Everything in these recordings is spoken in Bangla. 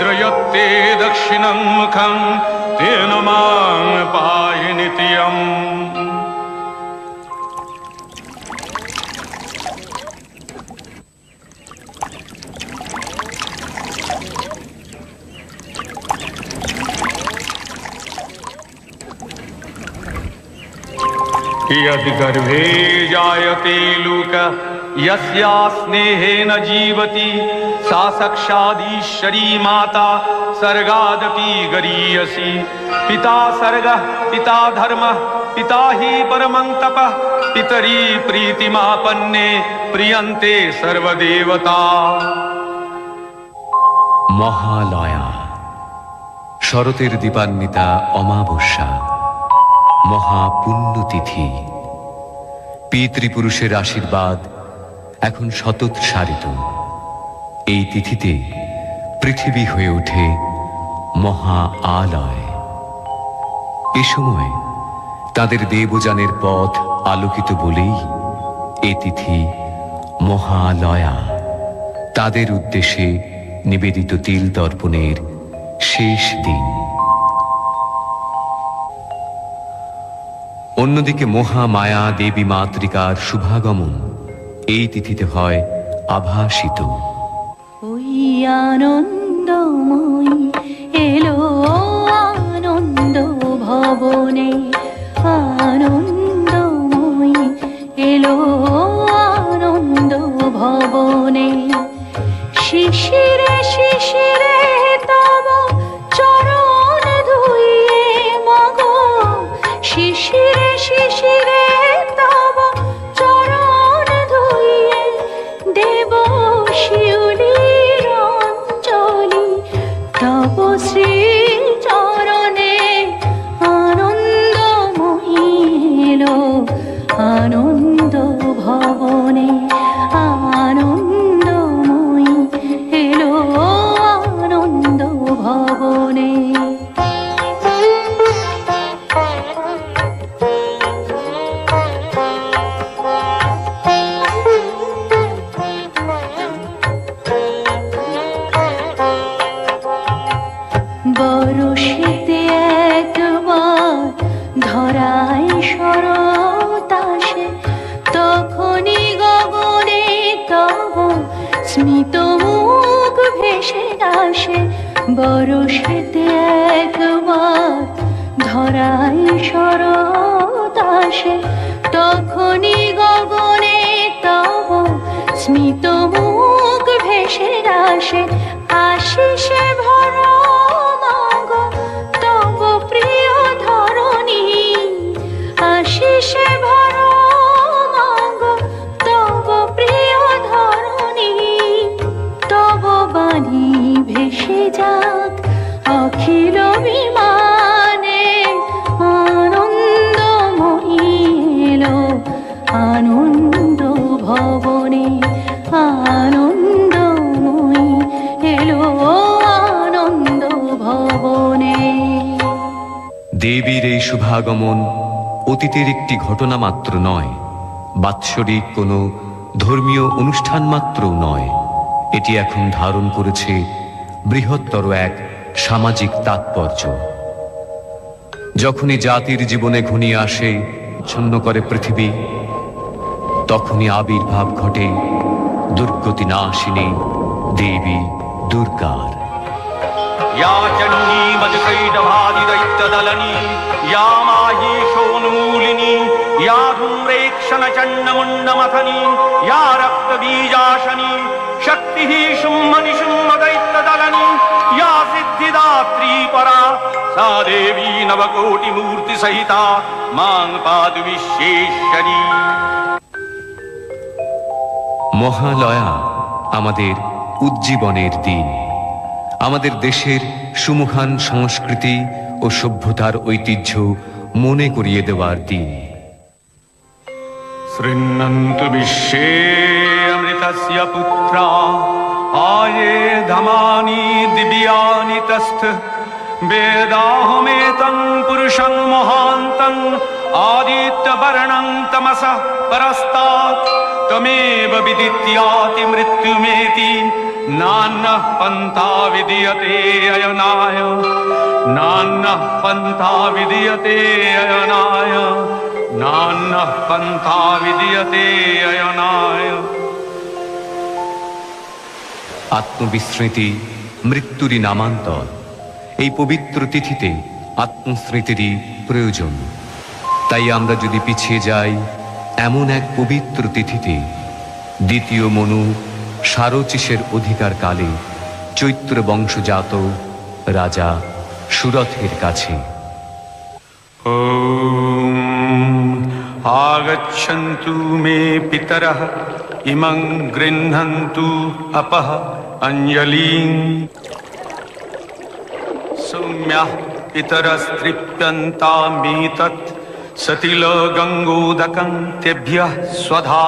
यद्रयत्ते दक्षिणं मुखं तेन मां पाहि नित्यम्। यदि गर्भे जायते लोकः यस्या स्नेहेन जीवति सा साक्षादीश्वरी माता सर्गादपि गरीयसी। पिता सर्गः पिता धर्मः पिता हि परमं तपः पितरी प्रीतिमापन्ने प्रियन्ते सर्वदेवता। মহালয়া, শরতের দীপান্বিতা অমাবস্যা, মহাপুণ্যতিথি। পিতৃপুরুষের আশীর্বাদ এখন শতৎসারিত। এই তিথিতে পৃথিবী হয়ে ওঠে মহা আলয়। এ সময় তাদের দেবযানের পথ আলোকিত বলেই এ তিথি মহালয়া। তাদের উদ্দেশ্যে নিবেদিত তিল তর্পণের শেষ দিন। অন্যদিকে মহামায়া দেবী মাতৃকার শুভাগমন এই তিথিতে হয় আভাসিত। ওই আনন্দময়ী এলো আনন্দ ভবনে, আনন্দময়ী এলো আনন্দ ভবনে। শিশিরে শিশিরে তব চরণ ধুইয়ে মাগো, শিশিরে শিশিরে তব চরণ ধুইয়ে দেব শিউলির অঞ্জলি। তব শ্রী চরণে আনন্দময়ী এলো আনন্দ ভবনে, আনন্দময়ী এলো আনন্দ ভবনে। বরষেতে একবার ধরায় শরৎ আসে, তখনই গগনে তব স্মিত মুখ ভেসে আসে। বরষেতে একবার ধরায় শরৎ আসে, তখনই গগনে তব স্মিত মুখ ভেসে আসে। আশিসে ভরা মাগো তব প্রিয় ধরণী, আশিসে ভরা মাগো তব প্রিয় ধরণী। তব বাণী ভেসে যাক অখিল বিমানে, আনন্দময়ী এলো আনন্দ ভবনে, আনন্দময়ী এলো আনন্দ ভবনে। দেবীর এই শুভাগমন অতীতের একটি ঘটনা মাত্র নয়, বাৎসরিক কোনো ধর্মীয় অনুষ্ঠান মাত্রও নয়। এটি এখন ধারণ করেছে বৃহত্তর এক সামাজিক তাৎপর্য। যখনই জাতির জীবনে ঘনিয়ে আসে, ছন্ন করে পৃথিবী, তখনই আবির্ভাব ঘটে দুর্গতি নাশিনী দেবী দুর্গার। या चण्डी मधुकैटभादिदैत्यदलनी, या माहेशोन्मूलिनी, या धूम्रेक्षणचण्डमुण्डमथनी, या रक्तबीजाशनी, शक्तिः शुम्भनिशुम्भदैत्यदलनी, या सिद्धिदात्री परा, सा देवी नवकोटिमूर्तिसहिता मां पातु विश्वेश्वरी। মহালয়া আমাদের উজ্জীবনের দিন, আমাদের দেশের সুমহান সংস্কৃতি ও সভ্যতার ঐতিহ্য মনে করিয়ে দেওয়ার দিন। शृण्वन्तु विश्वे अमृतस्य पुत्रा, आये धमानि दिव्यानि तस्थ। वेदाहमेतं पुरुषं महान्तं, आदित्यवर्णं तमसः परस्तात्। त्वमेव विदित्याति मृत्युमेति नान्यः पन्था विद्यते अयनाय नान्यः पन्था विद्यते अयनाय नान्यः पन्था विद्यते अयनाय। আত্মবিস্মৃতি মৃত্যুরই নামান্তর। এই পবিত্র তিথিতে আত্মস্মৃতিরই প্রয়োজন। তাই আমরা যদি পিছিয়ে যাই এমন এক পবিত্র তিথিতে, দ্বিতীয় মনু সারচিসের অধিকার কালে চৈত্র বংশজাত রাজা সুরথের কাছে। ॐ आगच्छन्तु मे पितरः इमं गृह्णन्तु अपः अंजलिं। सौम्यः पितरस्तृप्यन्तामेतत् सतिलगङ्गोदकं तेभ्यः स्वधा।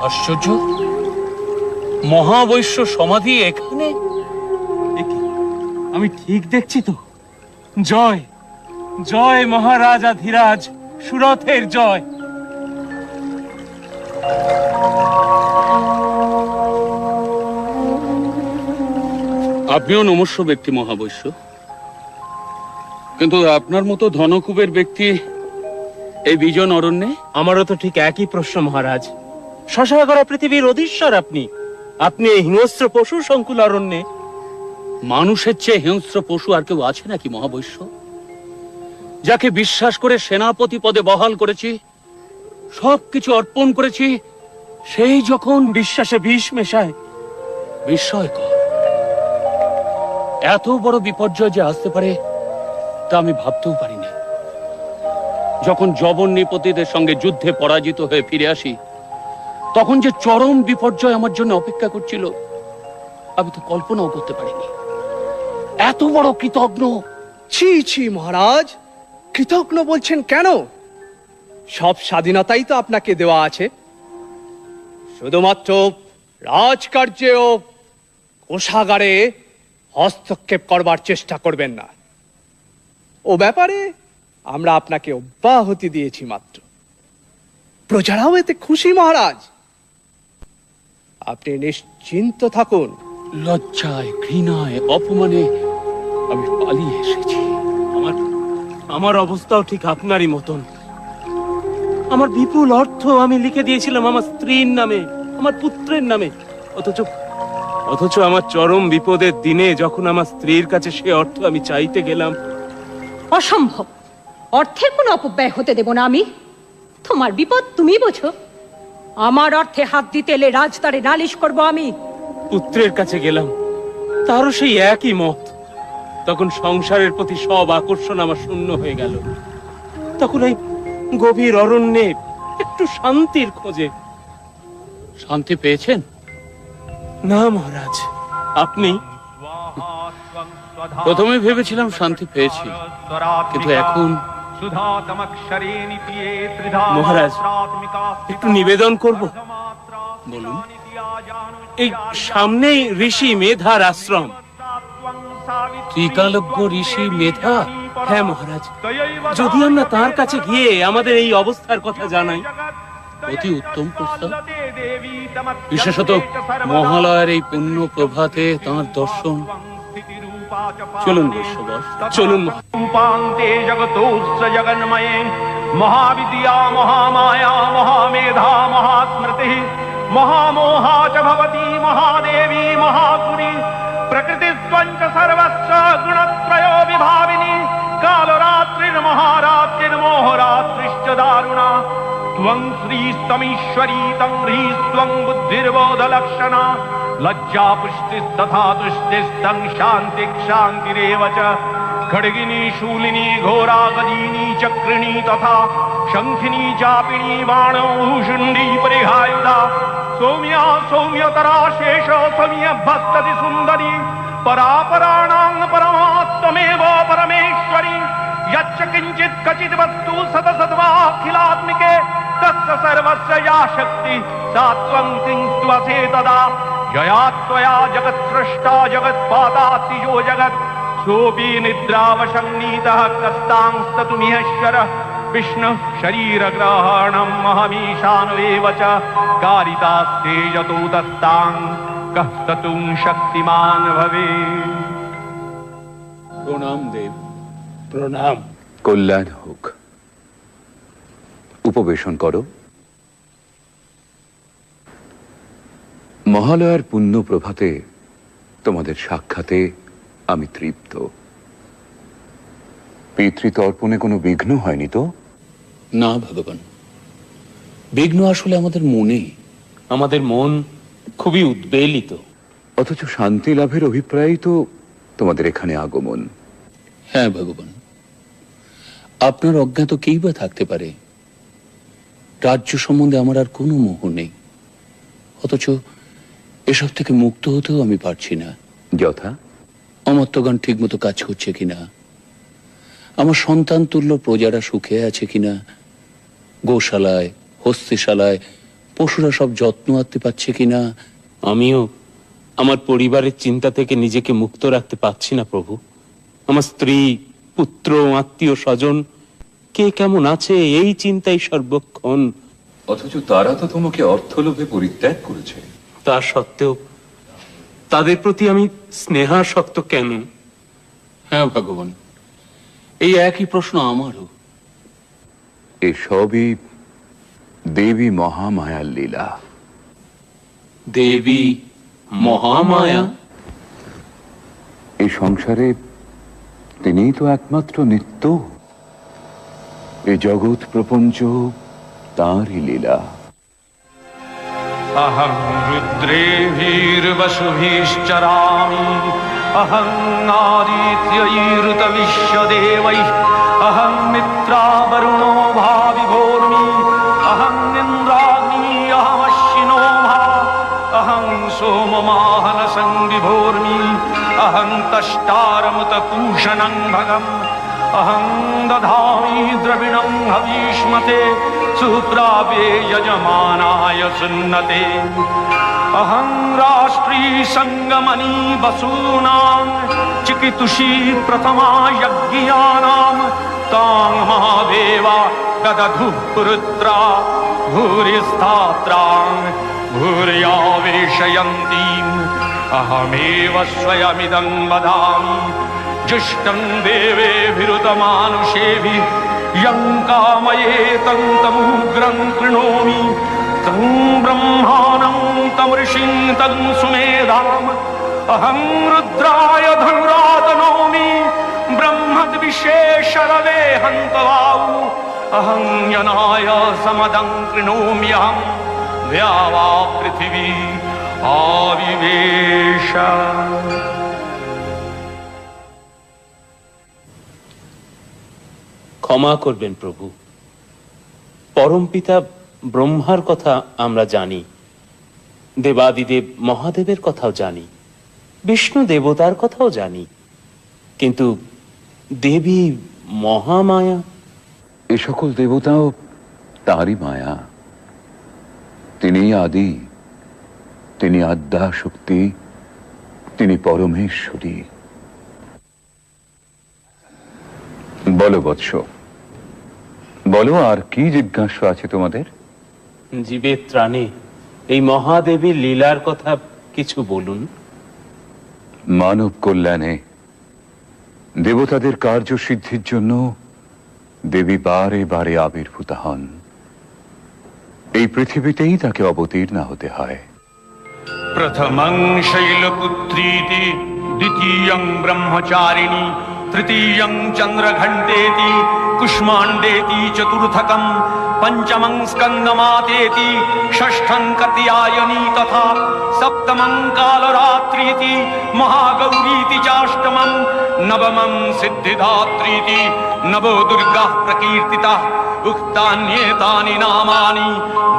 আশ্চর্য, মহাবৈশ্য সমাধি এখানে? আমি ঠিক দেখছি তো? জয় জয় মহারাজা ধীরাজ, সুরথের জয়। আপনিও নমস্য ব্যক্তি মহাবৈশ্য, কিন্তু আপনার মতো ধনকুবের ব্যক্তি এই বিজন অরণ্যে? আমারও তো ঠিক একই প্রশ্ন মহারাজ। শশাগরা পৃথিবীর অধীশ্বর আপনি, আপনি এই হিংস্র পশু সংকুল অরণ্যে। মানুষের চেয়ে হিংস্র পশু আর কেউ আছে নাকি মহাবৈশ্য? যাকে বিশ্বাস করে সেনাপতি পদে বহাল করেছি, সবকিছু অর্পণ করেছি, সেই যখন বিশ্বাসে বিষ মেশায়। বিস্ময়কর, এত বড় বিপর্যয় যে আসতে পারে তা আমি ভাবতেও পারিনি। যখন যবন নৃপতিদের সঙ্গে যুদ্ধে পরাজিত হয়ে ফিরে আসি, তখন যে চরম বিপর্যয় আমার জন্য অপেক্ষা করছিল আমি তো কল্পনাও করতে পারিনি। এত বড় কৃতজ্ঞ। ছি ছি মহারাজ, কৃতজ্ঞ বলছেন কেন? সব স্বাধীনতাই তো আপনাকে দেওয়া আছে। শুধুমাত্র রাজকার্যে ও কোষাগারে হস্তক্ষেপ করবার চেষ্টা করবেন না। ও ব্যাপারে আমরা আপনাকে অব্যাহতি দিয়েছি মাত্র। প্রজারাও এতে খুশি মহারাজ, আপনি নিশ্চিন্ত থাকুন। লজ্জায়, ঘৃণায়, অপমানে আমি পালিয়ে এসেছি। আমার অবস্থাও ঠিক আপনারই মতন। আমার বিপুল অর্থ আমি লিখে দিয়েছিলাম আমার স্ত্রীর নামে, আমার পুত্রের নামে। অথচ আমার চরম বিপদের দিনে যখন আমার স্ত্রীর কাছে সে অর্থ আমি চাইতে গেলাম, অসম্ভব। অর্থের কোনো অপব্যয় হতে দেব না আমি। তোমার বিপদ তুমি বোঝো। আমার অর্থে হাত দিতে এলে রাজদারে নালিশ করব আমি। পুত্রের কাছে গেলাম, তারও সেই একই মত। তখন সংসারের প্রতি সব আকর্ষণ আমার শূন্য হয়ে গেল। তখন এই গভীর অরণ্যে একটু শান্তির খোঁজে। শান্তি পেয়েছেন? না মহারাজ, আপনি? প্রথমে ভেবেছিলাম শান্তি পেয়েছি, কিন্তু এখন মহারাজ, একটু নিবেদন করব। বলুন। এই সামনেই ঋষি মেধার আশ্রম। ত্রিকালজ্ঞ ঋষি মেধা? হ্যাঁ মহারাজ, যদি আমরা তার কাছে গিয়ে আমাদের এই অবস্থার কথা জানাই। অতি উত্তম প্রস্তাব। বিশেষত মহালয়ার এই পুণ্য প্রভাতে তাঁর দর্শন। চলুন বৈশ্যবর, চলুন। रूपान्ते जगतोऽस्य जगन्मये महाविद्या महामाया महामेधा महास्मृतिः महामोहा च भवती महादेवी महासुरी प्रकृतिस्त्वं च सर्वस्य गुणत्रयो विभाविनी कालरात्रिर्महारात्रिर्मोहरात्रिश्च दारुणा त्वं श्रीस्तमीश्वरी तं ह्रीस्त्वं बुद्धिर्बोधलक्षणा लज्जा पुष्टिस्तथा तुष्टिस्तं शान्तिः शान्तिरेव च खड्गिनी शूलिनी घोरा गदिनी चक्रिणी तथा शंखिनी चापिणी बाणो भूषुण्डी परिहायुधा सौम्या सौम्यतरा शेष सौम्य भस्तति सुन्दरी परापराणां परमात्मेव परमेश्वरी यच्च किञ्चित् क्वचित् वस्तु सतसद्वाखिलात्मिके तस्य सर्वस्य या शक्ति सा त्वं सिंस्त्वसे तदा यया त्वया जगत्सृष्टा जगत्पाता तिजो जगत् सोऽपि निद्रावशन्नीतः कस्तांस्ततुमिहश्वरः विष्णु शरीरग्रहणम् अहमीशानवेव च कारितास्ते यतोतस्तां कः स्तुं शक्तिमान् भवेत्। প্রণাম দেব, প্রণাম। কল্যাণ হোক। উপবেশন করো। মহালয়ার পুণ্য প্রভাতে তোমাদের সাক্ষাতে আমি তৃপ্ত। পিতৃতর্পণে কোনো বিঘ্ন হয়নি তো? না ভগবান, বিঘ্ন আসলে আমাদের মনে। আমাদের মন খুবই উদ্বেলিত। অথচ শান্তি লাভের অভিপ্রায়ই তো তোমাদের এখানে আগমন। হ্যাঁ ভগবান, আপনার অজ্ঞাত কেই বা থাকতে পারে। রাজ্য সম্বন্ধে আমার আর কোনো মোহ নেই, অথচ এসব থেকে মুক্ত হতেও আমি পারছি না। যথা? অমর্ত্যগণ ঠিক মতো কাজ করছে কিনা, আমার সন্তান তুল্য প্রজারা সুখে আছে কিনা, গোশালায় হস্তিশালায় পশুরা সব যত্ন আত্তে পাচ্ছে কিনা। আমিও আমার পরিবারের চিন্তা থেকে নিজেকে মুক্ত রাখতে পারছি না প্রভু। আমার স্ত্রী, পুত্র, আত্মীয় স্বজন কে কেমন আছে এই চিন্তাই সর্বক্ষণ। অথচ তারা তো তোমাকে অর্থলোভে পরিত্যাগ করেছে। তা সত্ত্বেও তাদের প্রতি আমি স্নেহাসক্ত কেন? হ্যাঁ ভগবান, এই একই প্রশ্ন আমারও। এসবই দেবী মহামায়ার লীলা। দেবী মহামায়া? এই সংসারে তিনিই তো একমাত্র নিত্য। এই জগৎ প্রপঞ্চ তাঁরই লীলা। अहं रुद्रेभिर्वसुभिश्चरामि अहं आदित्यैरुतविश्वदेवैः अहं मित्रावरुणो भाविभोर्मि अहं इन्द्राग्नी अहमश्विनो भा अहं सोममाहनसंविभोर्मि अहं तष्टारमुतपूषणं भगम् अहं दधामि द्रविणं हवीष्मते सुप्रापे यजमानाय सुन्नते अहं राष्ट्री संगमनी वसूनां चिकितुषी प्रथमा यज्ञानां तां महादेवा ददधु पुरुत्रा भूरिस्थात्रां भूर्यावेशयन्तीम् अहमेव स्वयमिदं वदामि जुष्टं देवेभिरुतमानुषेभिः यं कामये तं तमुग्रं कृणोमि तं ब्रह्माणं तं ऋषिं तं सुमेधाम् अहं रुद्राय धनुरातनोमि ब्रह्मद्विशेषरवे हन्तवाउ अहं यनाय समदं कृणोम्यहं द्यावा पृथिवी आविवेश। ক্ষমা করবেন প্রভু, পরমপিতা ব্রহ্মার কথা আমরা জানি, দেবাদিদেব মহাদেবের কথাও জানি, বিষ্ণু দেবতার কথাও জানি, কিন্তু দেবী মহামায়া? এ সকল দেবতাও তাঁরই মায়া। তিনি আদি, তিনি আদ্যা শক্তি, তিনি পরমেশ্বরী। বলো বৎস, বলো আর কি জিজ্ঞাসা আছে তোমাদের? জীবের ত্রাণে এই মহাদেবীর লীলার কথা কিছু বলুন। মানব কল্যাণে দেবতাদের কার্যসিদ্ধির জন্য দেবী বারে বারে আবির্ভূত হন। এই পৃথিবীতেই তাকে অবতীর্ণা হতে হয়। प्रथमं शैलपुत्रीति द्वितीयं ब्रह्मचारिणी तृतीयं चन्द्रघण्टेति कुष्माण्डेति चतुर्थकं पंचमं स्कन्दमातेति षष्ठं कात्यायनी तथा सप्तमं कालरात्रीति महागौरीति चाष्टमं नवमं सिद्धिदात्रीति नवो दुर्गा प्रकीर्तिता उक्तान्येतानि नामानि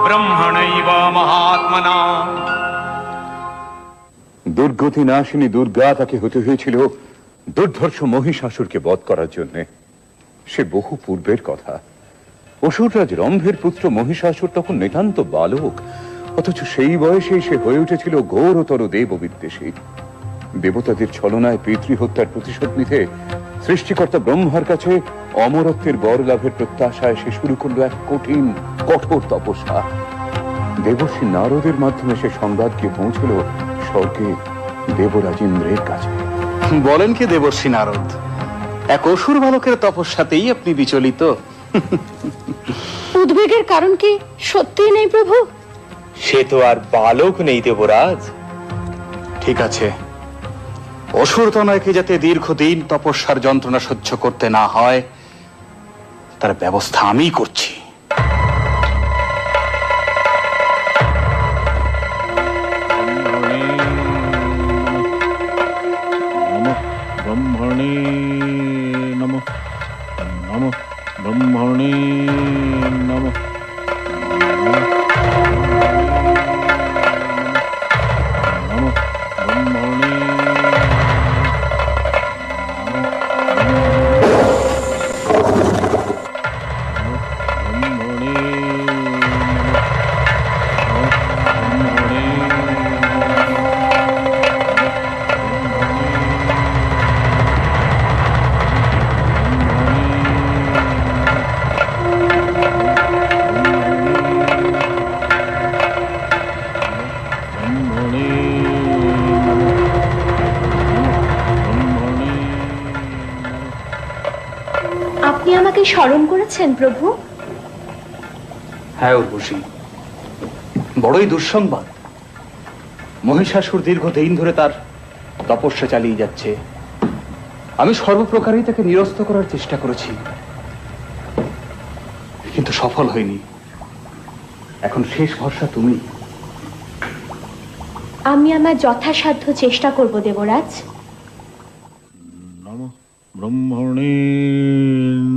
ब्रह्मणैव महात्मना। দুর্গতি নাশিনী দুর্গা তাকে হতে হয়েছিল দুর্ধর্ষ মহিষাসুরকে বধ করার জন্য। সে বহু পূর্বের কথা। অসুররাজ রম্ভের পুত্র মহিষাসুর তখন নিতান্ত বালক, অথচ সেই বয়সেই সে হয়ে উঠেছিল ঘোরতর দেব বিদ্বেষী। দেবতাদের ছলনায় পিতৃহত্যার প্রতিশোধ নিতে সৃষ্টিকর্তা ব্রহ্মার কাছে অমরত্বের বর লাভের প্রত্যাশায় সে শুরু করলো এক কঠিন কঠোর তপস্যা। দেবর্ষি নারদের মাধ্যমে সে সংবাদ গিয়ে পৌঁছল স্বর্গে দেবরাজ ইন্দ্রের কাছে। বলেন কি দেবর্ষি নারদ, এক অসুর বালকের তপস্যাতেই আপনি বিচলিত? উদ্বেগের কারণ কি সত্যিই নেই প্রভু? সে তো আর বালক নেই দেবরাজ। ঠিক আছে, অসুর তনয়কে যাতে দীর্ঘদিন তপস্যার যন্ত্রণা সহ্য করতে না হয় তার ব্যবস্থা আমিই করছি। ব্রহ্মণে নমঃ, নমঃ ব্রহ্মণে নমঃ। আপনি আমাকে স্মরণ করেছেন প্রভু? হ্যাঁ উর্বশী, বড়ই দুঃসংবাদ। মহিষাসুর দীর্ঘদিন ধরে তার তপস্যা চালিয়ে যাচ্ছে। আমি সর্বপ্রকারেই তাকে নিরস্ত করার চেষ্টা করেছি, কিন্তু সফল হয়নি। এখন শেষ ভরসা তুমি। আমি আমার যথাসাধ্য চেষ্টা করব দেবরাজ। নমঃ ব্রহ্মণে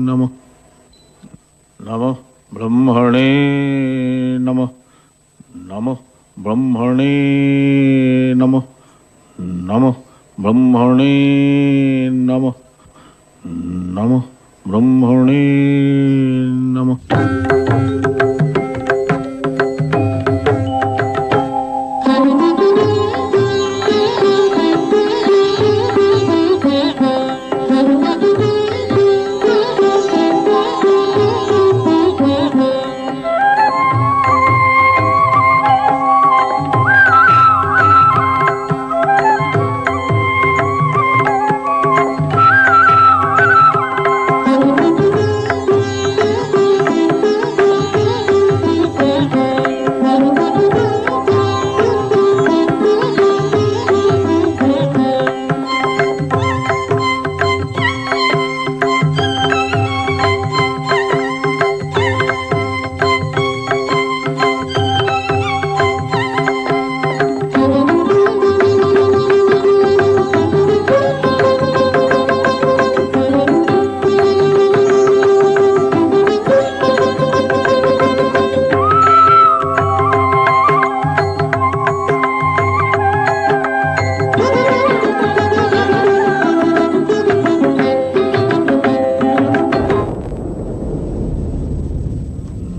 নমঃ, নমঃ ব্রহ্মণে নমঃ, নমঃ ব্রহ্মণে নমঃ, নমঃ ব্রহ্মণে নমঃ, নমঃ ব্রহ্মণে নমঃ।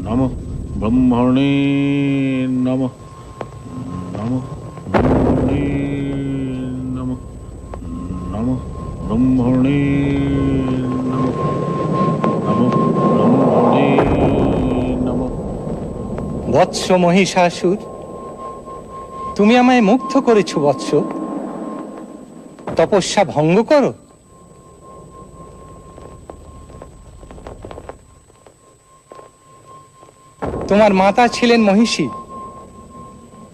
নমঃ ব্রহ্মণে নমঃ, নমঃ ব্রহ্মণে নমঃ, নমঃ ব্রহ্মণে নমঃ, নমঃ ব্রহ্মণে নমঃ। বৎস মহিষাসুর, তুমি আমায় মুগ্ধ করেছ বৎস। তপস্যা ভঙ্গ করো। তোমার মাতা ছিলেন মহিষী।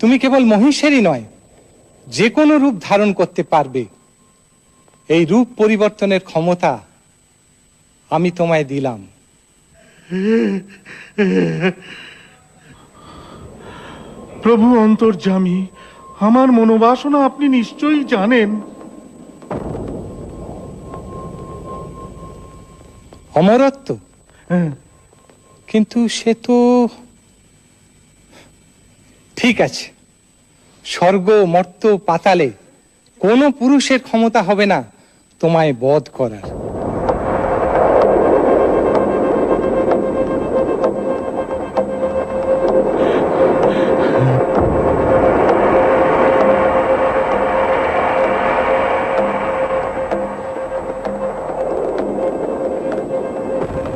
তুমি কেবল মহিষেরই নয়, যে কোনো রূপ ধারণ করতে পারবে। এই রূপ পরিবর্তনের ক্ষমতা আমি তোমায় দিলাম। প্রভু অন্তর্যামী, আমার মনোবাসনা আপনি নিশ্চয়ই জানেন। অমরত্ব, কিন্তু সে তো ঠিক আছে। স্বর্গ মর্ত পাতালে কোনো পুরুষের ক্ষমতা হবে না তোমায় বধ করার।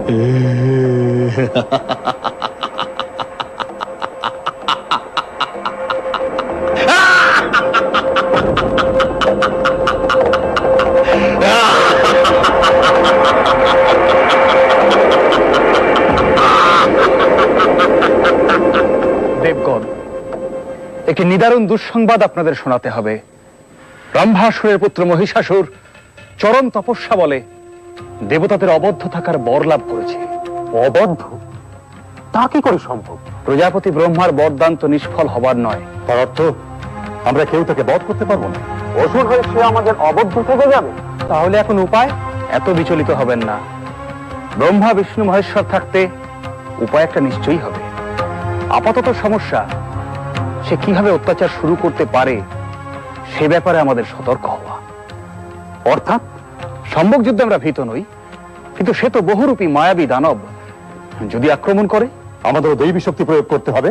দেবগণ, একটি নিদারুণ দুঃসংবাদ আপনাদের শোনাতে হবে। ব্রহ্মাসুরের পুত্র মহিষাসুর চরম তপস্যা বলে দেবতাদের অবদ্ধ থাকার বর লাভ করেছে। অবদ্ধ? তা কি করে সম্ভব? প্রজাপতি ব্রহ্মার বরদান তো নিষ্ফল হবার নয়। তার অর্থ আমরা কেউ তাকে বধ করতে পারবো না। অসুর হয়ে সে আমাদের অবদ্ধ থেকে যাবে। তাহলে এখন উপায়? এত বিচলিত হবেন না। ব্রহ্মা বিষ্ণু মহেশ্বর থাকতে উপায় একটা নিশ্চয়ই হবে। আপাতত সমস্যা সে কিভাবে অত্যাচার শুরু করতে পারে সে ব্যাপারে আমাদের সতর্ক হওয়া। অর্থাৎ সম্মুখ যুদ্ধে আমরা ভীত নই, কিন্তু সে তো বহুরূপী মায়াবী দানব। যদি আক্রমণ করে আমাদের দৈবী শক্তি প্রয়োগ করতে হবে।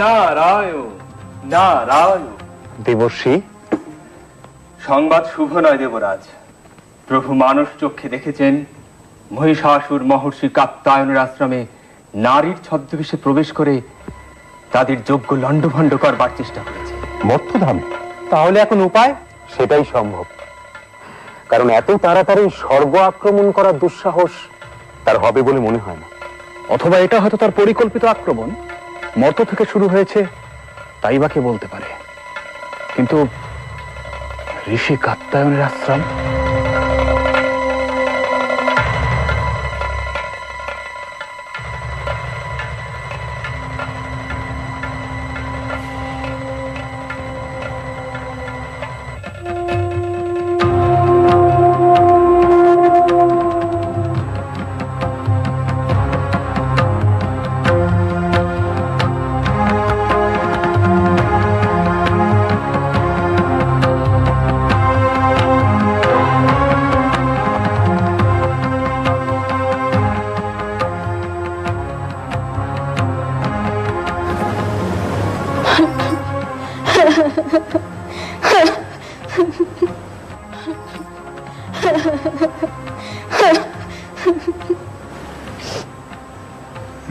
নারায়ণ নারায়ণ। দেবর্ষি, সংবাদ শুভ নয় দেবরাজ। প্রভু মানস চক্ষে দেখেছেন মহিষাসুর মহর্ষি কাত্যায়নের আশ্রমে নারীর ছদ্মবেশে প্রবেশ করে তাদের যোগ্য লণ্ডভণ্ড করবার চেষ্টা করেছে। মর্তধামে? তাহলে এখন উপায়? সেটাই সম্ভব, কারণ এত তাড়াতাড়ি স্বর্গ আক্রমণ করার দুঃসাহস তার হবে বলে মনে হয় না। অথবা এটা হয়তো তার পরিকল্পিত আক্রমণ, মর্ত থেকে শুরু হয়েছে, তাই বা কে বলতে পারে। কিন্তু ঋষি কাত্যায়নের আশ্রম?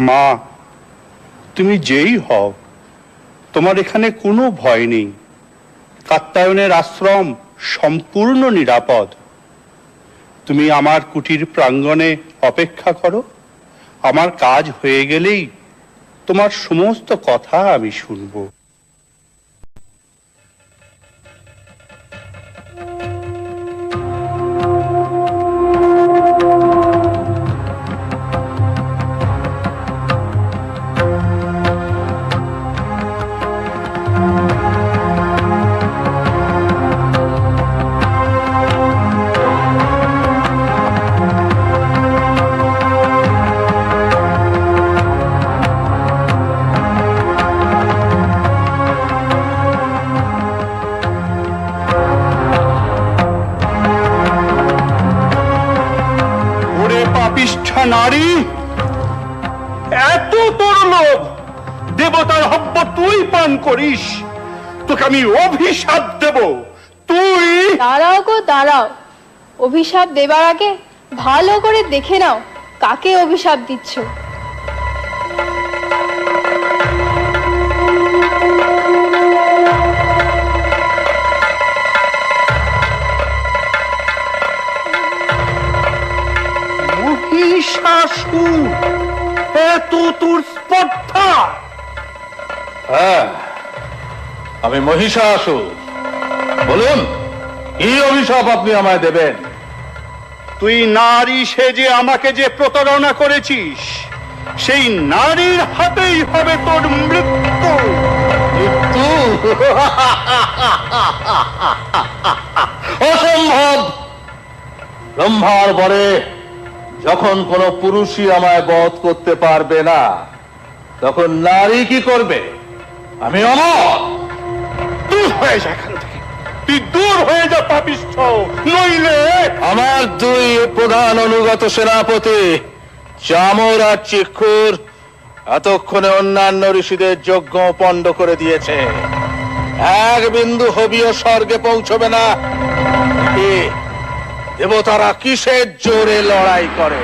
মা, তুমি যেই হও, তোমার এখানে কোনো ভয় নেই। কাত্যায়নের আশ্রম সম্পূর্ণ নিরাপদ। তুমি আমার কুটির প্রাঙ্গণে অপেক্ষা করো। আমার কাজ হয়ে গেলেই তোমার সমস্ত কথা আমি শুনবো। নারী, এত তোর লোভ, দেবতার হব্য তুই পান করিস, তোকে আমি অভিশাপ দেব। তুই দাঁড়াও গো দাঁড়াও, অভিশাপ দেবার আগে ভালো করে দেখে নাও কাকে অভিশাপ দিচ্ছ। মহিষাসুর, এত তোর স্পর্ধা? হ্যাঁ, আমি মহিষাসুর। বলুন, কি অভিশাপ আপনি আমায় দেবেন? তুই নারী সেজে আমাকে যে প্রতারণা করেছিস, সেই নারীর হাতেই হবে তোর মৃত্যু। মৃত্যু? অসম্ভব! ব্রহ্মার বরে যখন কোনো পুরুষই আমায় বধ করতে পারবে না, তখন নারী কি করবে? আমি অমর। দূর হয়ে যা এখান থেকে, তুই দূর হয়ে যা পাপিষ্ঠ, নইলে আমার দুই প্রধান অনুগত সেনাপতি চামর আর চিক্ষুর এতক্ষণে অন্যান্য ঋষিদের যজ্ঞ পণ্ড করে দিয়েছে। এক বিন্দু হবিও স্বর্গে পৌঁছবে না। দেবতারা কিসের জোরে লড়াই করে?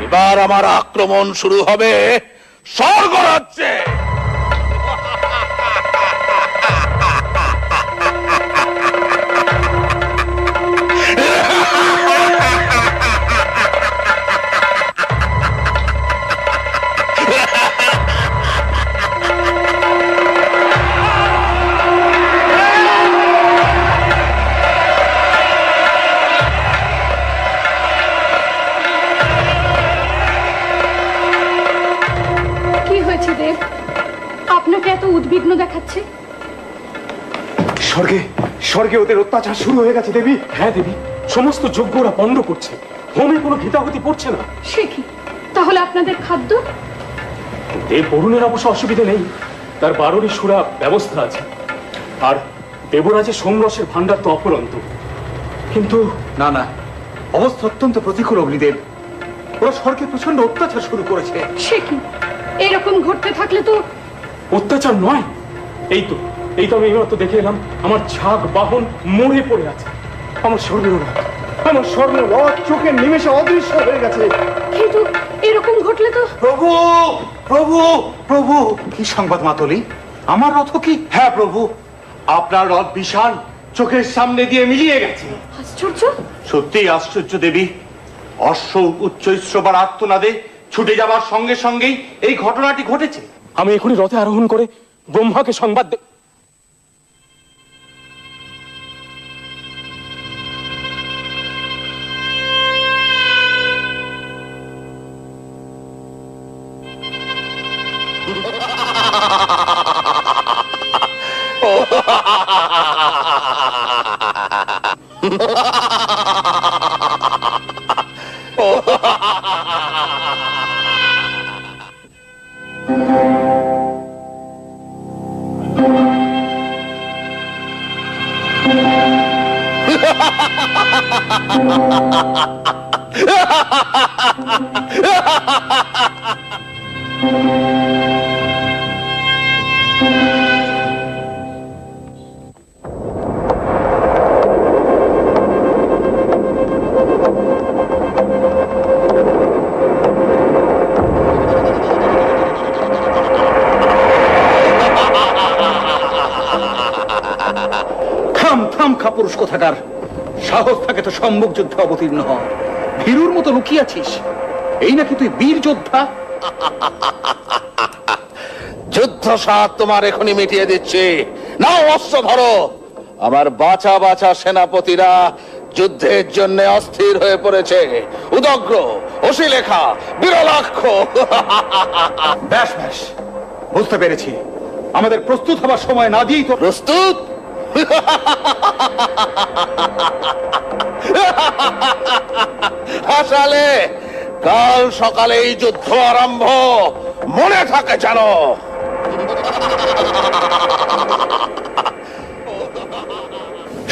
এবার আমার আক্রমণ শুরু হবে স্বর্গরাজ্যে। কি হয়েছে দেব? আপনাকে এত উদ্বিগ্ন দেখাচ্ছে। স্বর্গে স্বর্গে ওদের অত্যাচার শুরু হয়ে গেছে দেবী। হ্যাঁ দেবী, সমস্ত যজ্ঞরা পণ্ড করছে, হোমে কোনো ঘৃতাহুতি পড়ছে না। সে কি? তাহলে আপনাদের খাদ্য? দেব বরুণের অবশ্য অসুবিধে নেই, তার 12টি সুরা ব্যবস্থা আছে। আর দেবরাজের সোমরসের ভান্ডার তো অফুরন্ত। কিন্তু না না, অবস্থা অত্যন্ত প্রতিকূল অগ্নিদেব। ওরা স্বর্গে প্রচন্ড অত্যাচার শুরু করেছে। সে কি? এরকম ঘটতে থাকলে তো অত্যাচার নয়, এই তো আমি এইমাত্র দেখে এলাম, আমার ছাগ বাহন মরে পড়ে আছে। আমার স্বর্ণরথ চোখের নিমেষে অদৃশ্য হয়ে গেছে। কিন্তু এরকম ঘটলে তো প্রভু প্রভু প্রভু কি সংবাদ মাতলি? আমার রথ কি? হ্যাঁ প্রভু, আপনার রথ বিশাল, চোখের সামনে দিয়ে মিলিয়ে গেছে। আশ্চর্য! সত্যিই আশ্চর্য দেবী। অশ্ব উচ্চৈশ্রবার আর্তনাদে ছুটে যাবার সঙ্গে সঙ্গেই এই ঘটনাটি ঘটেছে। আমি এখনই রথে আরোহণ করে ব্রহ্মাকে সংবাদ দে। থাম কাপুরুষ কোথাকার। সাহস থাকে তো সম্মুখ যুদ্ধে অবতীর্ণ হ। ভীরুর মতো লুকিয়েছিস। এই নাকি তুই বীর যোদ্ধা? যুদ্ধ সাত তোমার এখনই মিটিয়ে দিচ্ছি। নাও অস্ত্র ধরো। আমার বাছা বাছা সেনাপতিরা যুদ্ধের জন্য অস্থির হয়ে পড়েছে। উদগ্র, অশিলেখা, বিরলাক্ষ। ব্যাস ব্যাস, বুঝতে পেরেছি। আমাদের প্রস্তুত হবার সময় না দিয়েই তো। প্রস্তুত? হাসালে, কাল সকালে এই যুদ্ধ আরম্ভ। মনে থাকে জানো।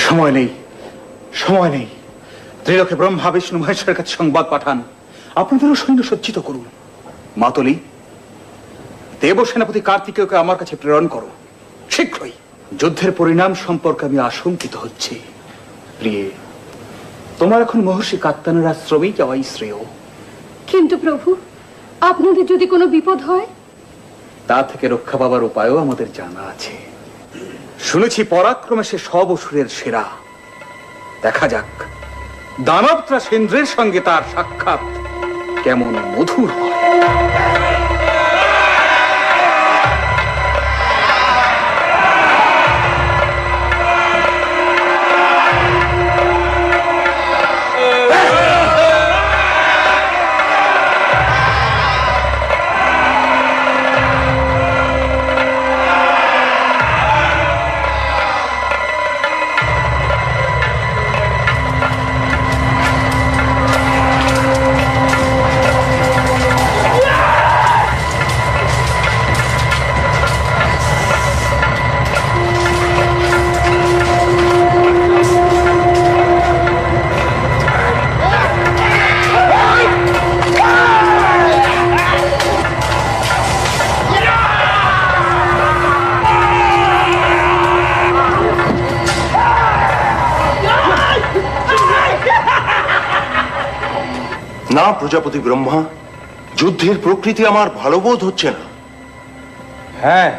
সময় নেই, সময় নেই। ত্রিলোকে ব্রহ্মা বিষ্ণু মহেশ্বরের কাছে সংবাদ পাঠান, আপনাদেরও সৈন্য সজ্জিত করুন। মাতলি, দেব সেনাপতি কার্তিকেয়কে আমার কাছে প্রেরণ করো শীঘ্রই। যুদ্ধের পরিণাম সম্পর্কে আমি আশঙ্কিত হচ্ছি। প্রিয়ে, তোমার এখন মহর্ষি কাত্তায়নের আশ্রমেই যাওয়াই শ্রেয়। কিন্তু প্রভু, আপনাদের যদি কোনো বিপদ হয়? তা থেকে রক্ষা পাবার উপায়ও আমাদের জানা আছে। শুনেছি পরাক্রমে সে সব অসুরের সেরা। দেখা যাক দানবত্রা সেন্দ্রের সঙ্গে তার সাক্ষাৎ কেমন মধুর হয়। না প্রজাপতি ব্রহ্মা, যুদ্ধের প্রকৃতি আমার ভালো বোধ হচ্ছে না। হ্যাঁ,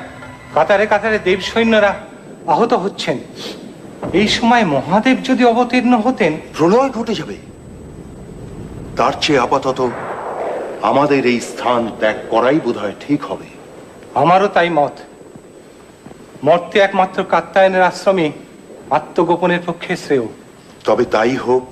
কাতারে কাতারে দেব সৈন্যরা আহত হচ্ছেন। এই সময় মহাদেব যদি অবতীর্ণ হতেন, প্রলয় ঘটে যাবে। তার চেয়ে আপাতত আমাদের এই স্থান ত্যাগ করাই বোধহয় ঠিক হবে। আমারও তাই মত। মর্তে একমাত্র কাত্যায়নের আশ্রমে আত্মগোপনের পক্ষে শ্রেয়। তবে তাই হোক।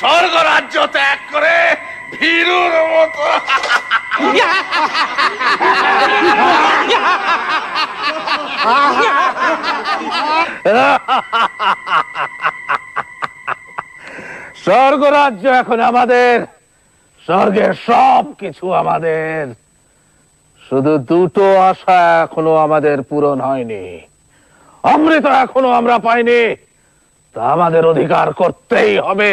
স্বর্গ রাজ্য ত্যাগ করে ভীরুর মতো স্বর্গ রাজ্য এখন আমাদের, স্বর্গের সব কিছু আমাদের। শুধু দুটো আশা এখনো আমাদের পূরণ হয়নি, অমৃত এখনো আমরা পাইনি, তা আমাদের অধিকার করতেই হবে।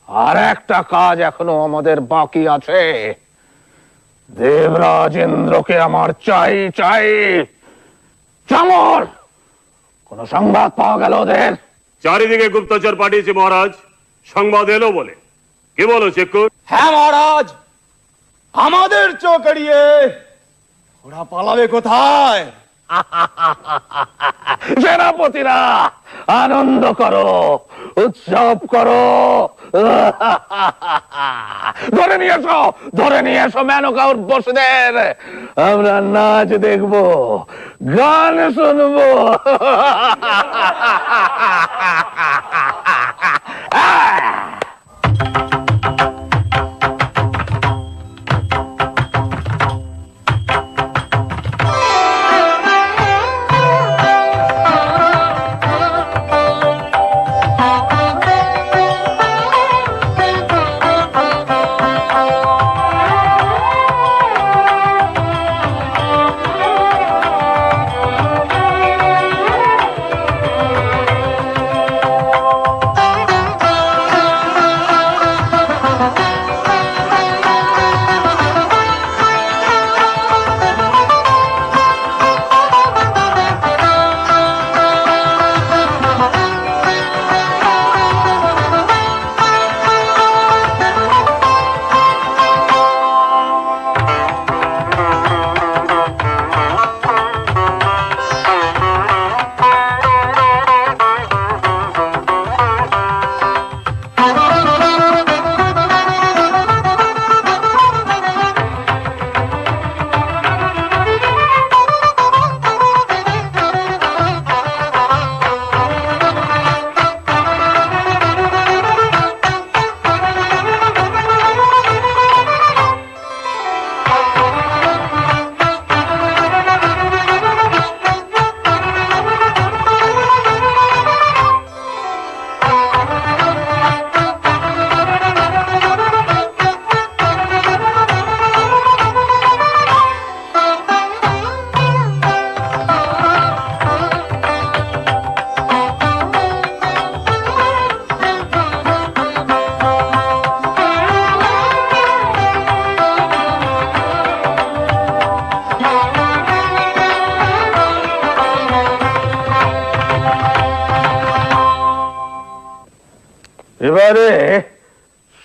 আর একটা কাজ এখনো আমাদের বাকি আছে। দেবরাজ ইন্দ্রকে আমার চাই চাই। চামর, কোন সংবাদ পাওয়া গেল ওদের? চারিদিকে গুপ্তচর পাঠিয়েছি মহারাজ, সংবাদ এলো বলে। কি বলো চেক্কুর? হ্যাঁ মহারাজ, আমাদের চোখ এড়িয়ে ওরা পালাবে কোথায়? সেনাপতিরা আনন্দ করো, উৎসব করো। ধরে নিয়ে এসো মেনকা উর্বশীদের। আমরা নাচ দেখবো, গান শুনবো।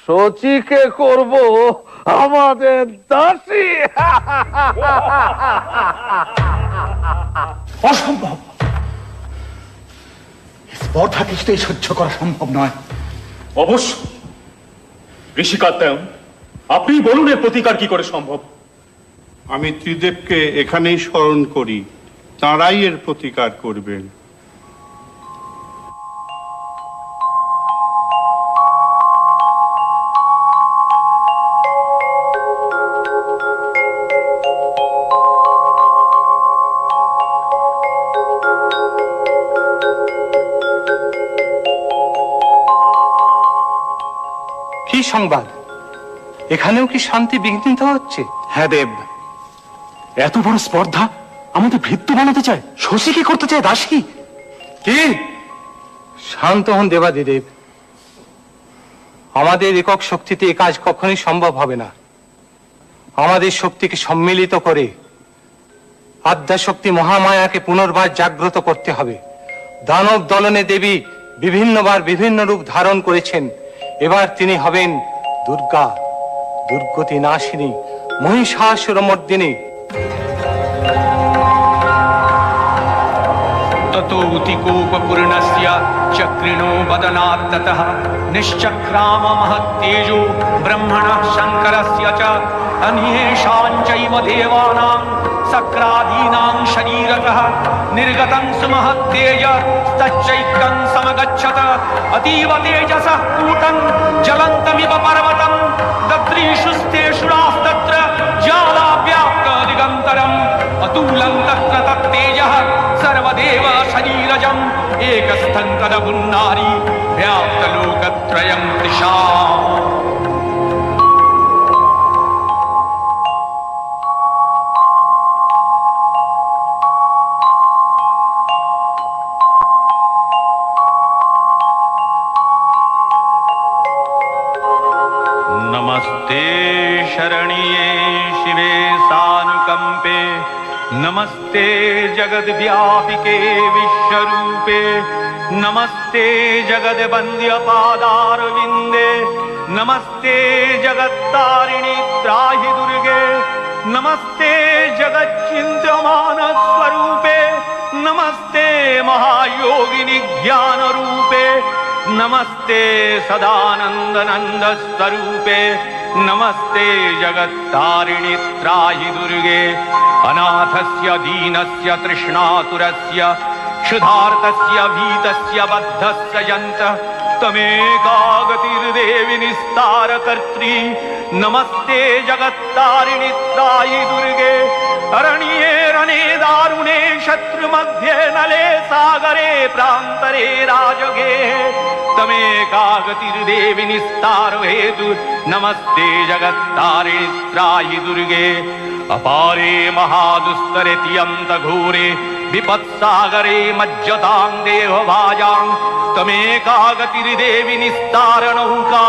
শচীকে করব আমাদের দাসী। অসম্ভব, স্পর্ধা কিছুতেই সহ্য করা সম্ভব নয়। অবশ্য ঋষি কাত্যায়ন, আপনি বলুন এর প্রতিকার কি করে সম্ভব? আমি ত্রিদেবকে এখানেই স্মরণ করি, তাঁরাই এর প্রতিকার করবেন। কি সংবাদ? এখানেও কি শান্তি বিঘ্নিত হচ্ছে? হ্যাঁ দেব, এত বড় স্পর্ধা আমাদের ভৃত্য বানাতে চায়, শশীকে করতে চায় দাসী। কি? শান্ত হন দেবাদিদেব। আমাদের একক শক্তিতে এ কাজ কখনোই সম্ভব হবে না। আমাদের শক্তিকে সম্মিলিত করে আদ্যাশক্তি মহামায়াকে পুনর্বার জাগ্রত করতে হবে। দানব দলনে দেবী বিভিন্নবার বিভিন্ন রূপ ধারণ করেছেন। এবার তিনি হবেন দুর্গা, দুর্গতি নাশিনী, মহিষাসুরমর্দিনী। ततोऽतिकोपपूर्णस्य चक्रिणो वदनात् ततः निश्चक्राम महत्तेजो ब्रह्मणः शङ्करस्य च अन्येषां चैव देवानां सक्रादीनां शरीरतः निर्गतं सुमहत्तेज तच्चैकं समगच्छत अतीव तेजसः कूटं ज्वलन्तमिव पर्वतं दद्रीषुस्तेषुरास्तत्र ज्वालाव्याप्त दिगन्तरम् अतुलं तत्र तत्तेजः सर्वदेव शरीरजम् एकस्थं तदमुन्नारी व्याप्तलोकत्रयं तृषा। नमस्ते शरण्ये शिवे सानुकंपे, नमस्ते जगद्व्यापिके विश्वरूपे, नमस्ते जगद्वन्द्य पादारविन्दे, नमस्ते जगत्तारिणि त्राहि दुर्गे, नमस्ते जगच्चिन्त्यमान स्वरूपे, नमस्ते महायोगिनि ज्ञान रूपे, नमस्ते सदानंद नंद स्वरूपे, नमस्ते जगत्तारिणि त्राहि दुर्गे, अनाथस्य दीनस्य तृष्णातुरस्य क्षुधार्तस्य भीतस्य बद्धस्य यन्तः तमेकागतिर्देवि निस्तारकर्त्री, नमस्ते जगत्तारिणि त्राहि दुर्गे, अरण्ये रणे दारुणे शत्रुमध्ये नले सागरे प्रान्तरे राजगे तमेकागतिर्देवि निस्तारो हेतु, नमस्ते जगत्तारिणि त्राहि दुर्गे, अपारे महादुस्तरे तियन्त घोरे विपत्सागरे मज्जतां देहभाजां तमेकागतिर्देवि निस्तारणौका,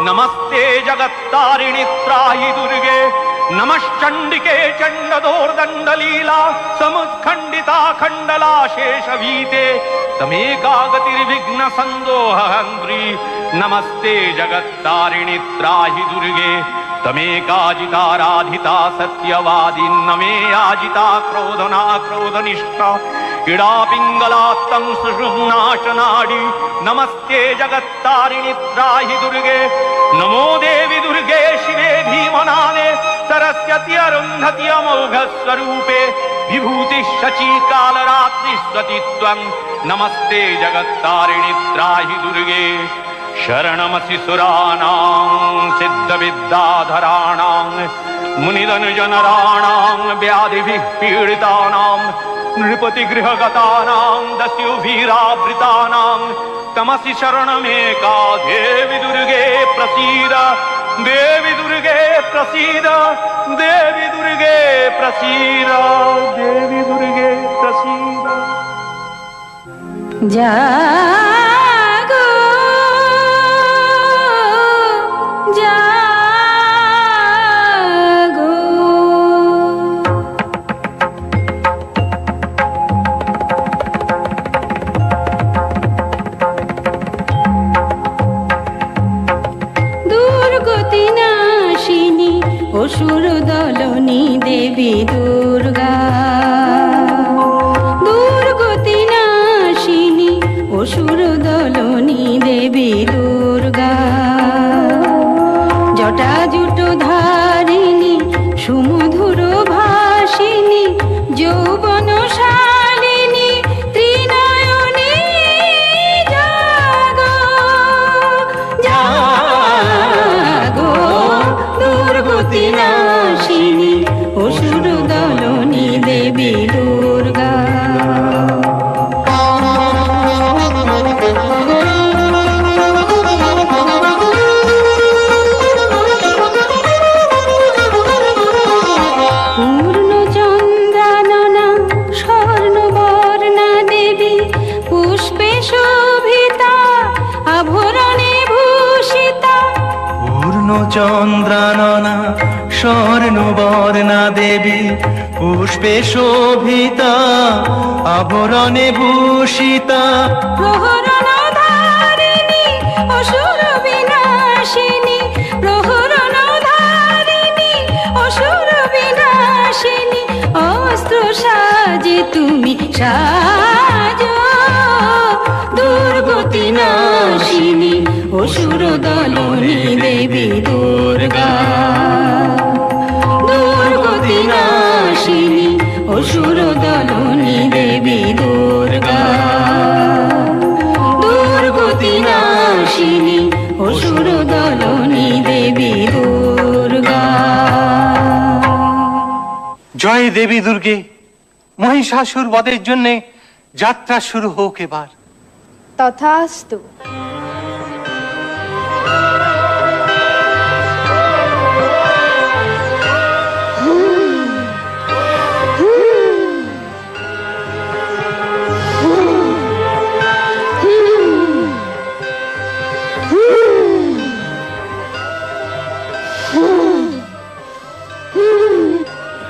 नमस्ते जगत्तारिणि त्राहि दुर्गे, नमश्चण्डिके चण्डदोर्दण्डलीला समुत्खण्डिता खण्डला शेषवीते तमेकागतिर्विघ्न सन्दोहहन्त्री, नमस्ते जगत्तारिणि त्राहि दुर्गे, तमेकाजिताराधिता सत्यवादिन्नमे याजिता क्रोधना क्रोधनिष्ठा इडा पिङ्गलात्तं सुषुम्नाशनाडी, नमस्ते जगत्तारिणि त्राहि दुर्गे, नमो देवि दुर्गे शिवे भीमनादे सरस्वती अरुन्धति अमोघ स्वरूपे, विभूति शची कालरात्रि स्वतित्वं, नमस्ते जगत्तारिणि त्राहि दुर्गे, शरणमसि सुराणां सिद्धविद्याधराणां मुनिधनुजनराणां व्याधिभिः पीडितानां नृपतिगृहगतानां दस्युभिरावृतानां तमसि शरणमेका देवि दुर्गे प्रसीद, देवि दुर्गे प्रसीद, देवि दुर्गे प्रसीद, देवि दुर्गे प्रसीद। जागो जागो दूर অসুর দলনী দেবী দুর্গা দুর্গতি নাশিনী অসুর দলনী দেবী দুর্গা জটাজুট ধারিণী সুমধুর ভাসিনী যৌবনশালিনী ত্রিনয়নী জাগো জাগো দুর্গতি নাশিনী অসুর দলনী দেবী দুর্গা চন্দ্রাননা স্বর্ণবর্ণা দেবী পুষ্পে শোভিতা আভরণে ভূষিতা প্রহরণধারিণী অসুর বিনাশিনী প্রহরণধারিণী অসুর বিনাশিনী অস্ত্র সাজে তুমি সাজো দুর্গতি নাশিনী অসুর দলনী দেবী দুর্গা দুর্গতি নাশিনী অসুর দলনী দেবী দুর্গা দুর্গতি নাশিনী অসুর দলনী দেবী দুর্গা। জয় দেবী দুর্গে, মহিষাসুর বধের জন্য যাত্রা শুরু হোক এবার। তথাস্তু।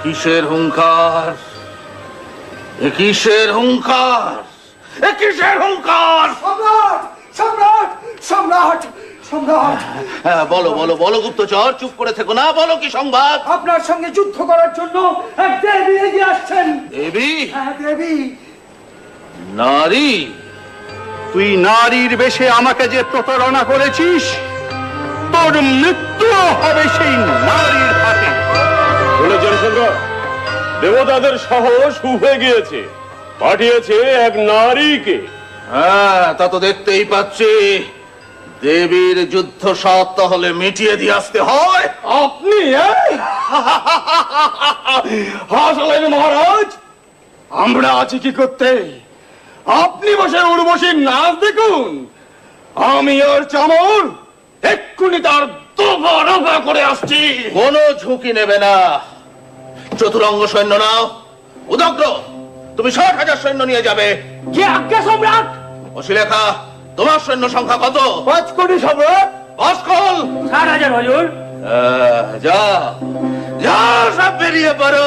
কিসের হুঙ্কার, এ কিসের হুঙ্কার, এ কিসের হুঙ্কার? সম্রাট সম্রাট সম্রাট সম্রাট বলো বলো বলো গুপ্তচর, চুপ করে থেকো না, বলো কি সংবাদ? আপনার সঙ্গে যুদ্ধ করার জন্য এক দেবী এগিয়ে আসছেন। দেবী? হ্যাঁ দেবী। নারী? তুই নারীর বেশে আমাকে যে প্রতারণা করেছিস, তোর মৃত্যু হবে সেই নারীর হাতে। শুনেছেন সুন্দর, দেবতাদের সাহস উঠে গিয়েছে, পাঠিয়েছে এক নারীকে। হ্যাঁ, তা তো দেখতেই পাচ্ছি। দেবীর যুদ্ধ সাত তাহলে মিটিয়ে দিয়ে আসতে হয়। আপনি হাসলেন মহারাজ, আমরা আছি কি করতে? আপনি বসে উর্বশীর নাচ দেখুন, আমি ওর চামর এক্ষুনি তার দফা রফা করে আসছি। কোনো ঝুঁকি নেবে না। চতুরঙ্গ সৈন্য নাও। উদগ্র, তুমি 60,000 সৈন্য নিয়ে যাবে। কি আজ্ঞা সম্রাট? অশিলেখা, তোমার সৈন্য সংখ্যা কত? 5 কোটি সম্রাট। ভাস্কর 60,000 হুজুর। যা যা, সব বেরিয়ে পড়ো।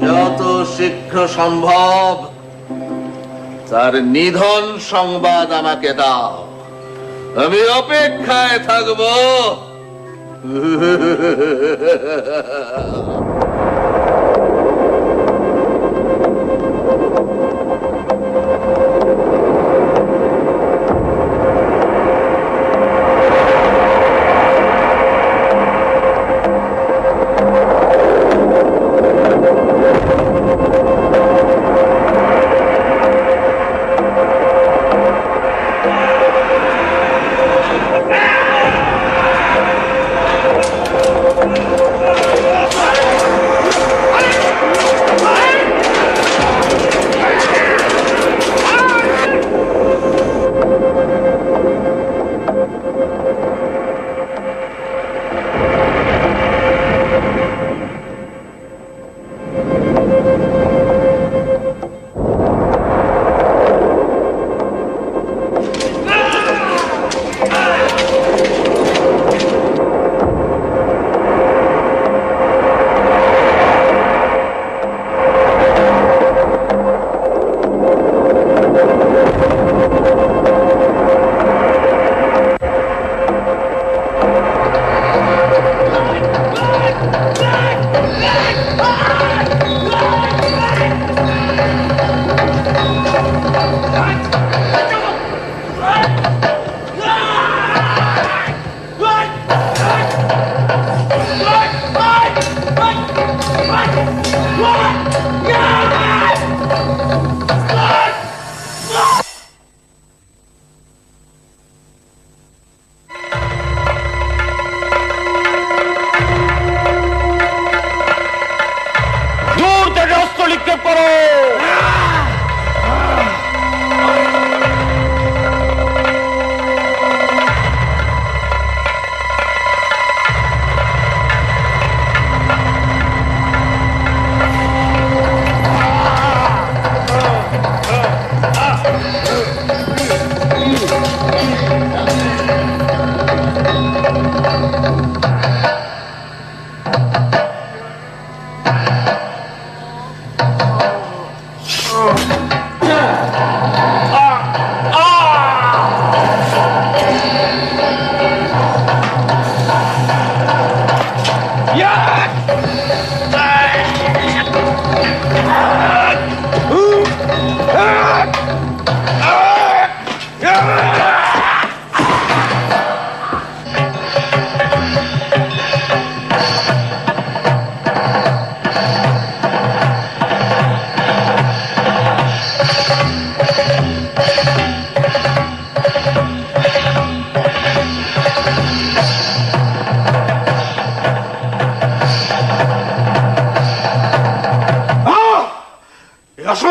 যত শীঘ্র সম্ভব তার নিধন সংবাদ আমাকে দাও, আমি অপেক্ষায় থাকবো।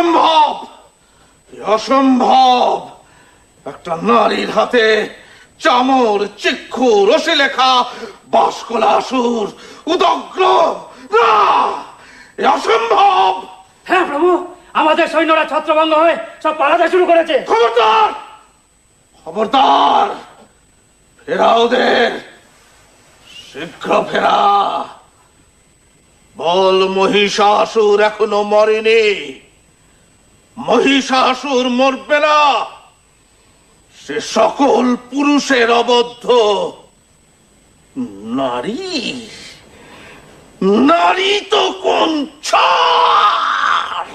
অসম্ভব, অসম্ভব। একটা নারীর হাতে চামর, চিক্ষু, রশি লেখা বাসকলাসুর উদগ্র, না, এ অসম্ভব। হ্যাঁ প্রভু, আমাদের সৈন্যরা ছত্রভঙ্গ হয়ে সব পালাতে শুরু করেছে। খবরদার, খবরদার, ফেরা ওদের, শীঘ্র ফেরা। বল মহিষাসুর এখনো মরেনি, মহিষাসুর মরবে না, সে সকল পুরুষের অবদ্ধ। নারী, নারী তো কোন ছাড়।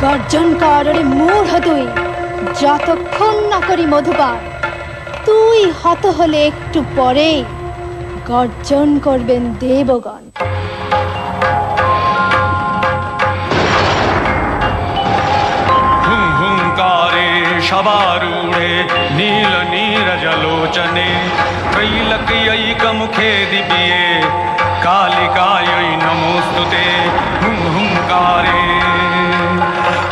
গর্জন কর রে মূঢ় তুই, যতক্ষণ না করি মধুপান। তুই হত হলে একটু পরে গর্জন করবেন দেবগণ। হুম হুঙ্কারে সবারূঢ়ে নীল নীরজলোচনে त्रैलक्यैकमुखे दिव्ये कालिकायै नमोस्तुते हुं हुंकारे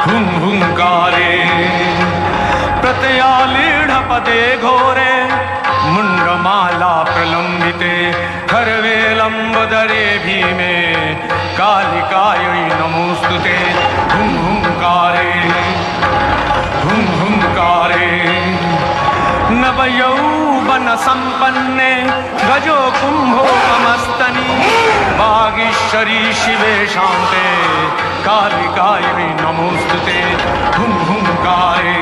हुं हुंकारे प्रत्ययालीढपदे घोरे मुण्डमाला प्रलम्बिते खर्वेलम्बदरे भीमे कालिकायै नमोस्तुते हुं हुंकारे हुं हुंकारे नवयौवन संपन्ने गजो कुंभो मस्तनी वागीश्वरी शिवे शांते कालिकायै नमोस्तुते हुं हुंकारे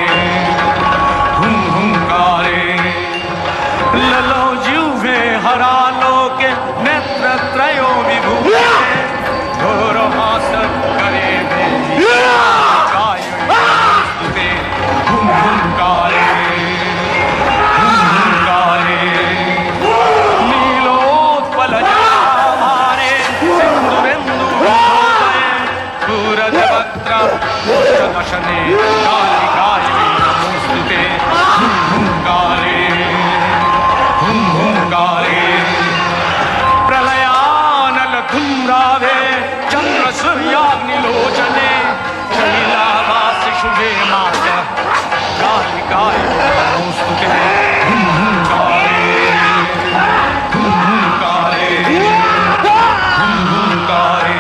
हुं हुंकारे ललो जिह्वे हरालोके नेत्रत्रयो विभूते घोरहास करे देवी कालिकायै नमोस्तुते हुं हुंकारे दशने कालिकायै नमोस्तुते हुं हुंकारे हुं हुंकारे प्रलयानल धूम्रावे चंद्र सूर्याग्निलोचने शैलाभास शुभे माता कालिकायै नमोस्तुते हुं हुंकारे हुं हुंकारे हुं हुंकारे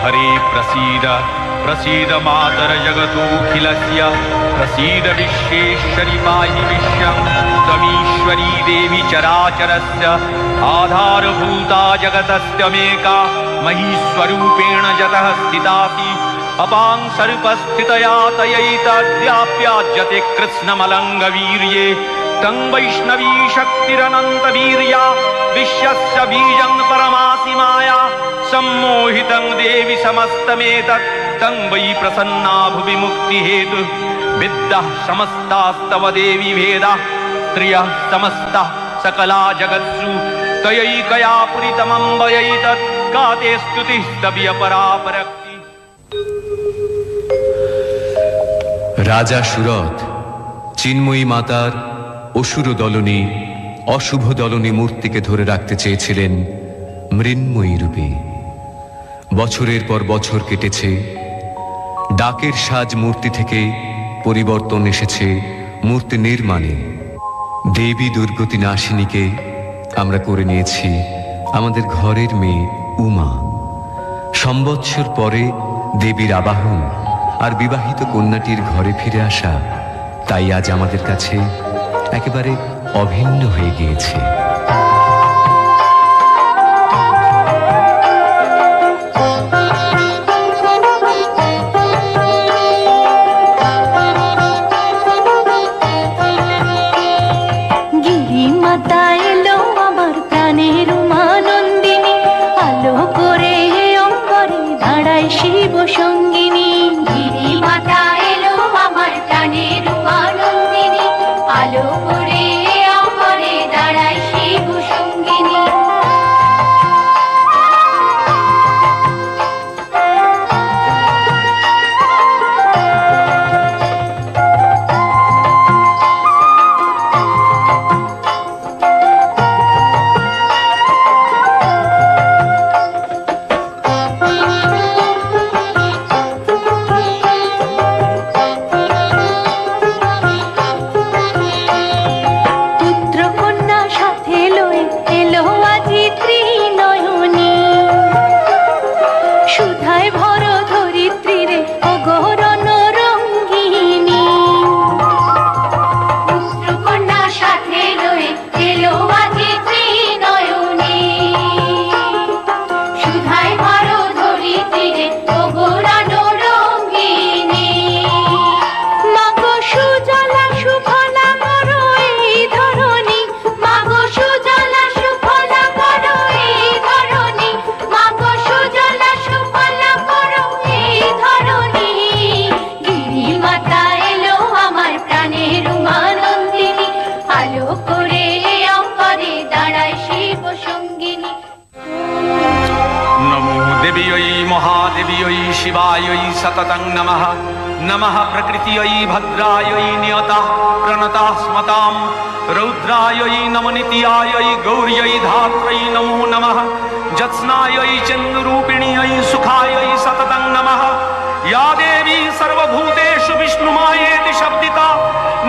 हरे प्रसीद प्रसीद मातर जगतोऽखिलस्य प्रसीद विश्वेश्वरि पाहि विश्वं त्वमीश्वरी देवी चराचरस्य आधारभूता जगतस्त्यमेका महीस्वरूपेण जतः स्थितासि अपां सर्पस्थितया तयैतद्व्याप्याज्यते कृत्स्नमलङ्गवीर्ये तं वैष्णवी शक्तिरनन्तवीर्या विश्वस्य बीजं परमासि माया सम्मोहितं देवि समस्तमेतत् तं वै प्रसन्ना भुवि मुक्तिहेतु विद्याः समस्तास्तव देवि भेदाः स्त्रियः समस्ताः सकला जगत्सु तयैकया पुरितमम्बयैतत् का ते स्तुतिस्तव्यपरापरक्ति। রাজা সুরথ চিন্ময়ী মাতার অসুর দলনী অশুভ দলনী মূর্তিকে ধরে রাখতে চেয়েছিলেন মৃন্ময়ী রূপে। বছরের পর বছর কেটেছে, ডাকের সাজ মূর্তি থেকে পরিবর্তন এসেছে মূর্তি নির্মাণে। দেবী দুর্গতি নাশিনীকে আমরা করে নিয়েছি আমাদের ঘরের মেয়ে উমা। সম্বৎসর পরে দেবীর আবাহন আর বিবাহিত কন্যাটির ঘরে ফিরে আসা তাই আজ আমাদের কাছে একেবারে অভিন্ন হয়ে গিয়েছে। শিব সঙ্গিনী গিরি মাতা এলো আমার প্রাণের উমানন্দিনী, আলো করে অমরে দাঁড়ায়। देव्यै शिवायै सततं नमः नमः प्रकृत्यै भद्रायै नियतः प्रणतः स्मतां रौद्रायै नमनित्यायै गौर्यै धात्रै नमो नमः जत्स्नायै चन्द्ररूपिण्यै सुखायै सततं नमः या देवी सर्वभूतेषु विष्णुमायेति शब्दिता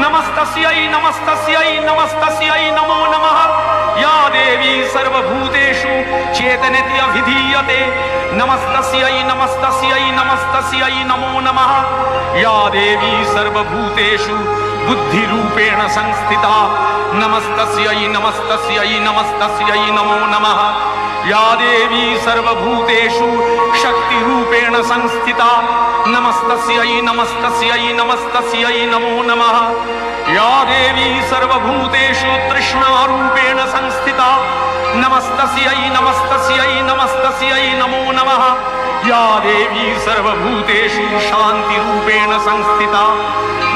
नमस्तस्यै नमस्तस्यै नमस्तस्यै नमो नमः या देवी सर्वभूतेषु चेतनेति अभिधीयते नमस्तस्यै नमस्तस्यै नमस्तस्यै नमो नमः या देवी सर्वभूतेषु बुद्धिरूपेण संस्थिता नमस्तस्यै नमस्तस्यै नमस्तस्यै नमो नमः या देवी सर्वभूतेषु शक्तिरूपेण संस्थिता नमस्तस्यै नमस्तस्यै नमस्तस्यै नमो नमः या देवी सर्वभूतेषु तृष्णारूपेण संस्थिता नमस्तस्यै नमस्तस्यै नमस्तस्यै नमो नमः या देवी सर्वभूतेषु शान्तिरूपेण संस्थिता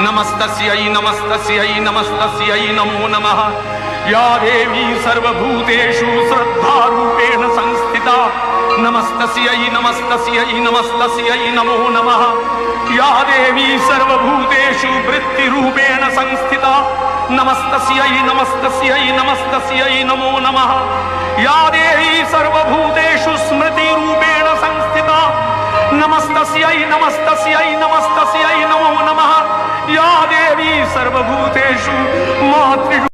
नमस्तस्यै नमस्तस्यै नमस्तस्यै नमो नमः या देवी सर्वभूतेषु श्रद्धारूपेण संस्थिता नमस्तस्यै नमस्तस्यै नमस्तस्यै नमो नमः या देवी सर्वभूतेषु वृत्तिरूपेण संस्थिता नमस्तस्यै नमस्तस्यै नमस्तस्यै नमो नमः या देवी सर्वभूतेषु स्मृतिरूपेण संस्थिता नमस्तस्यै नमस्तस्यै नमस्तस्यै नमो नमः या देवी सर्वभूतेषु मातृ